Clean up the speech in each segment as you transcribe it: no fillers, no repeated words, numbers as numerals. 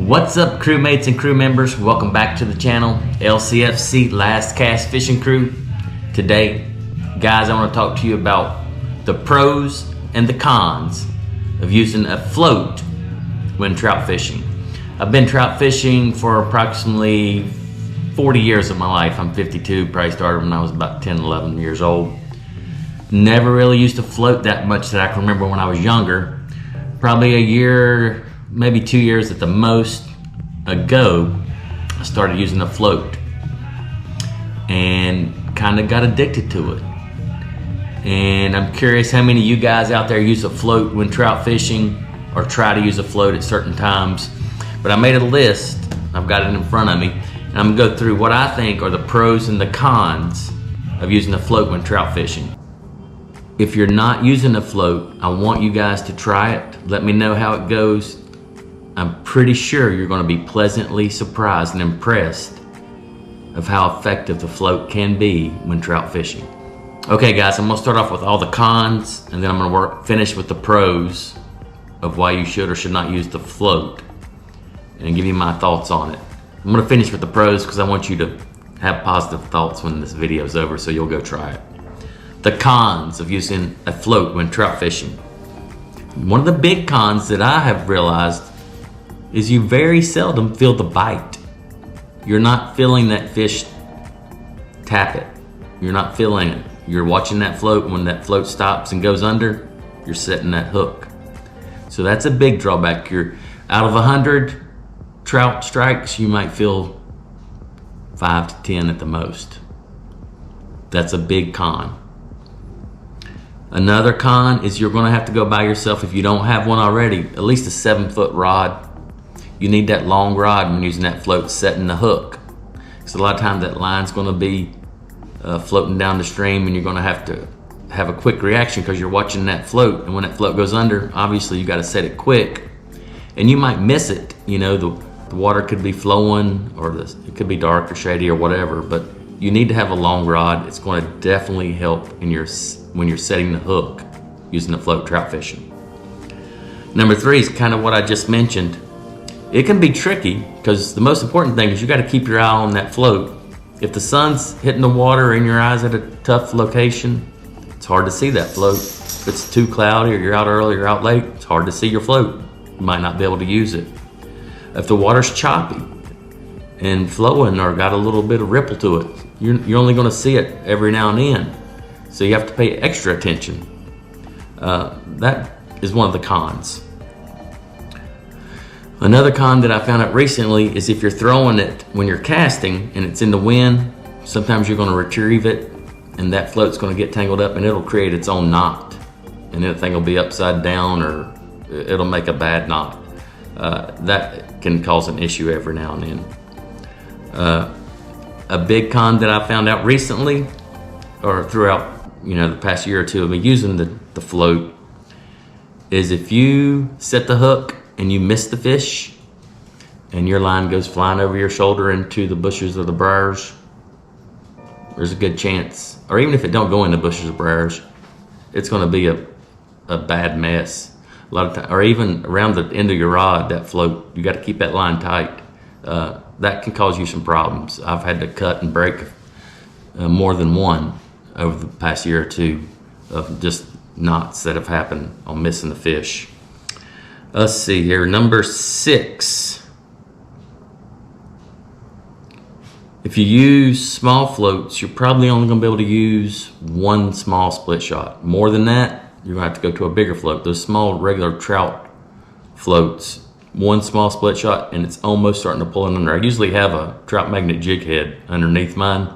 What's up, crewmates and crew members? Welcome back to the channel, LCFC Last Cast Fishing Crew. Today, guys, I want to talk to you about the pros and the cons of using a float when trout fishing. I've been trout fishing for approximately 40 years of my life. I'm 52, probably started when I was about 10, 11 years old. Never really used to float that much that I can remember when I was younger. Probably a year, maybe 2 years at the most ago, I started using a float and kind of got addicted to it. And I'm curious how many of you guys out there use a float when trout fishing or try to use a float at certain times. But I made a list, I've got it in front of me, and I'm gonna go through what I think are the pros and the cons of using a float when trout fishing. If you're not using a float, I want you guys to try it. Let me know how it goes. I'm pretty sure you're going to be pleasantly surprised and impressed of how effective the float can be when trout fishing. Okay guys, I'm going to start off with all the cons, and then I'm going to finish with the pros of why you should or should not use the float and give you my thoughts on it. I'm going to finish with the pros because I want you to have positive thoughts when this video is over, so you'll go try it. The cons of using a float when trout fishing. One of the big cons that I have realized is you very seldom feel the bite. You're not feeling that fish tap it. You're not feeling it. You're watching that float. When that float stops and goes under, you're setting that hook. So that's a big drawback. You're out of 100 trout strikes, you might feel 5 to 10 at the most. That's a big con. Another con is you're gonna have to go buy yourself, if you don't have one already, at least a 7-foot rod. You need that long rod when using that float, setting the hook. Because a lot of times that line's gonna be floating down the stream, and you're gonna have to have a quick reaction because you're watching that float. And when that float goes under, obviously you gotta set it quick. And you might miss it. You know, the water could be flowing, or it could be dark or shady or whatever, but you need to have a long rod. It's going to definitely help when you're setting the hook using the float trout fishing. Number 3 is kind of what I just mentioned. It can be tricky because the most important thing is you got to keep your eye on that float. If the sun's hitting the water and your eye's at a tough location, it's hard to see that float. If it's too cloudy or you're out early or out late, it's hard to see your float. You might not be able to use it. If the water's choppy and flowing or got a little bit of ripple to it, you're only going to see it every now and then. So you have to pay extra attention. That is one of the cons. Another con that I found out recently is if you're throwing it when you're casting and it's in the wind, sometimes you're going to retrieve it and that float's going to get tangled up and it'll create its own knot. And then the thing will be upside down or it'll make a bad knot. That can cause an issue every now and then. A big con that I found out recently, or throughout the past year or two of me using the float, is if you set the hook and you miss the fish and your line goes flying over your shoulder into the bushes or the briars, there's a good chance, or even if it don't go in the bushes or briars, it's going to be a bad mess. A lot of time, or even around the end of your rod, that float, you got to keep that line tight. That can cause you some problems. I've had to cut and break more than one over the past year or two of just knots that have happened on missing the fish. Let's see here, number 6. If you use small floats, you're probably only going to be able to use one small split shot. More than that, you're going to have to go to a bigger float. Those small regular trout floats, one small split shot and it's almost starting to pull in under. I usually have a trout magnet jig head underneath mine,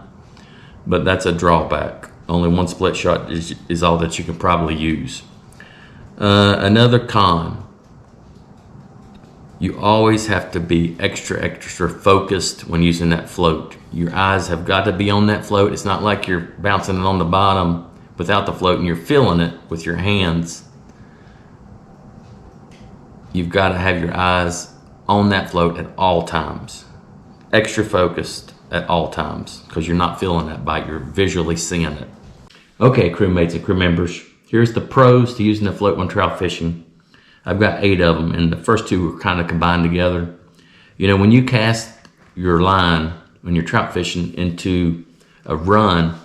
but that's a drawback. Only one split shot is all that you can probably use. Another con, you always have to be extra focused when using that float. Your eyes have got to be on that float. It's not like you're bouncing it on the bottom without the float and you're feeling it with your hands. You've got to have your eyes on that float at all times. Extra focused at all times because you're not feeling that bite, you're visually seeing it. Okay, crewmates and crew members, here's the pros to using a float when trout fishing. I've got 8 of them, and the first 2 are kind of combined together. When you cast your line when you're trout fishing into a run,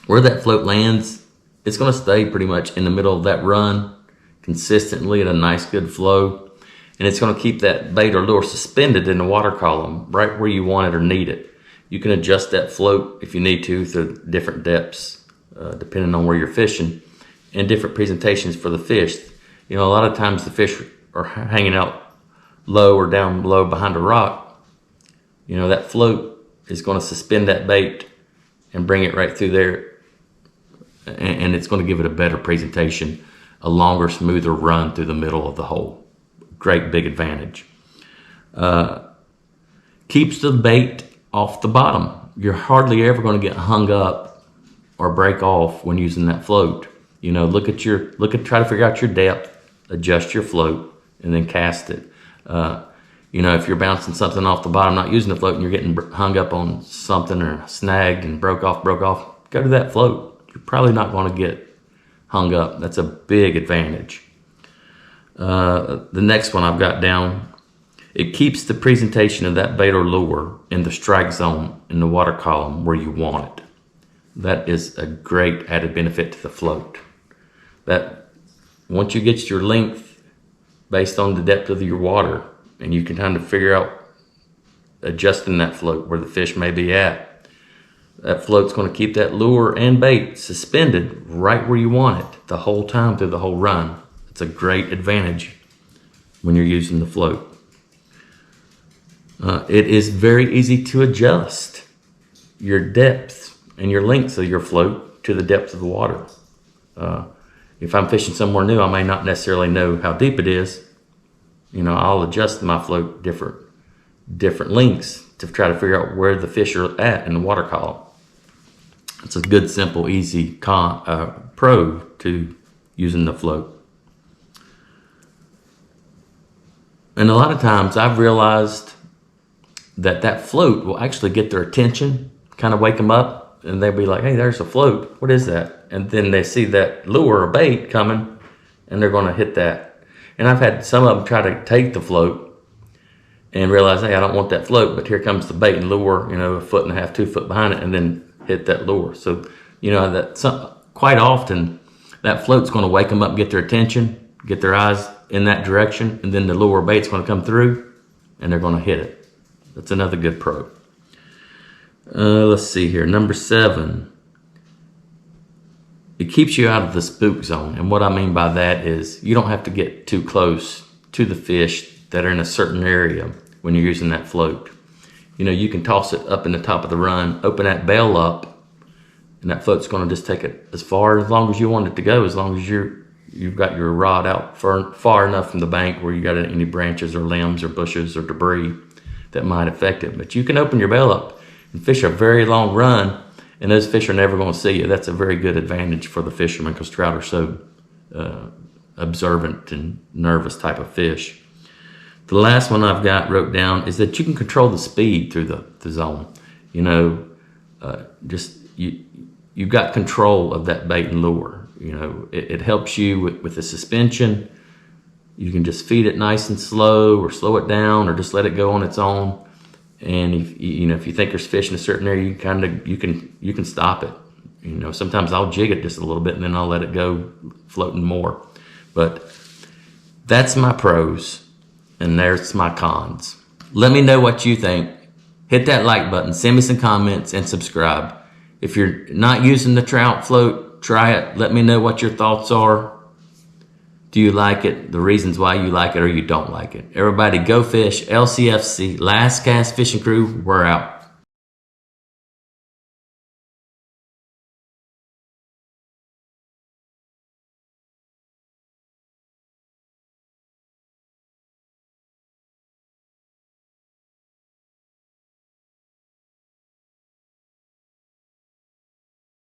where that float lands, it's going to stay pretty much in the middle of that run consistently at a nice good flow, and it's going to keep that bait or lure suspended in the water column right where you want it or need it. You can adjust that float if you need to through different depths depending on where you're fishing, and different presentations for the fish. A lot of times the fish are hanging out low or down low behind a rock. That float is going to suspend that bait and bring it right through there, and it's going to give it a better presentation, a longer, smoother run through the middle of the hole. Great big advantage. Keeps the bait off the bottom. You're hardly ever going to get hung up or break off when using that float. Try to figure out your depth, adjust your float, and then cast it. If you're bouncing something off the bottom, not using the float, and you're getting hung up on something or snagged and broke off, go to that float. You're probably not going to get hung up. That's a big advantage. The next one I've got down, it keeps the presentation of that bait or lure in the strike zone in the water column where you want it. That is a great added benefit to the float. That once you get your length based on the depth of your water, and you can kind of figure out adjusting that float where the fish may be at, that float's going to keep that lure and bait suspended right where you want it the whole time through the whole run. It's a great advantage when you're using the float. It is very easy to adjust your depth and your lengths of your float to the depth of the water. If I'm fishing somewhere new, I may not necessarily know how deep it is. I'll adjust my float different lengths to try to figure out where the fish are at in the water column. It's a good, simple, easy pro to using the float. And a lot of times I've realized that float will actually get their attention, kind of wake them up, and they'll be like, hey, there's a float. What is that? And then they see that lure or bait coming, and they're going to hit that. And I've had some of them try to take the float and realize, hey, I don't want that float, but here comes the bait and lure, 1.5 foot, 2 foot behind it, and then hit that lure. So, quite often that float's going to wake them up, get their attention, get their eyes in that direction, and then the lure or bait's going to come through, and they're going to hit it. That's another good pro. Let's see here. Number 7. It keeps you out of the spook zone. And what I mean by that is you don't have to get too close to the fish that are in a certain area when you're using that float. You can toss it up in the top of the run, open that bail up, and that float's going to just take it as long as you want it to go, as long as you've got your rod out far enough from the bank where you got any branches or limbs or bushes or debris that might affect it. But you can open your bail up and fish a very long run, and those fish are never going to see you. That's a very good advantage for the fishermen because trout are so observant and nervous type of fish. The last one I've got wrote down is that you can control the speed through the zone. You've got control of that bait and lure. It helps you with the suspension. You can just feed it nice and slow, or slow it down, or just let it go on its own. And if you think there's fish in a certain area, you can stop it. Sometimes I'll jig it just a little bit and then I'll let it go floating more. But that's my pros, and there's my cons. Let me know what you think. Hit that like button, send me some comments, and subscribe. If you're not using the trout float, try it. Let me know what your thoughts are. Do you like it? The reasons why you like it or you don't like it. Everybody go fish. LCFC, Last Cast Fishing Crew, we're out.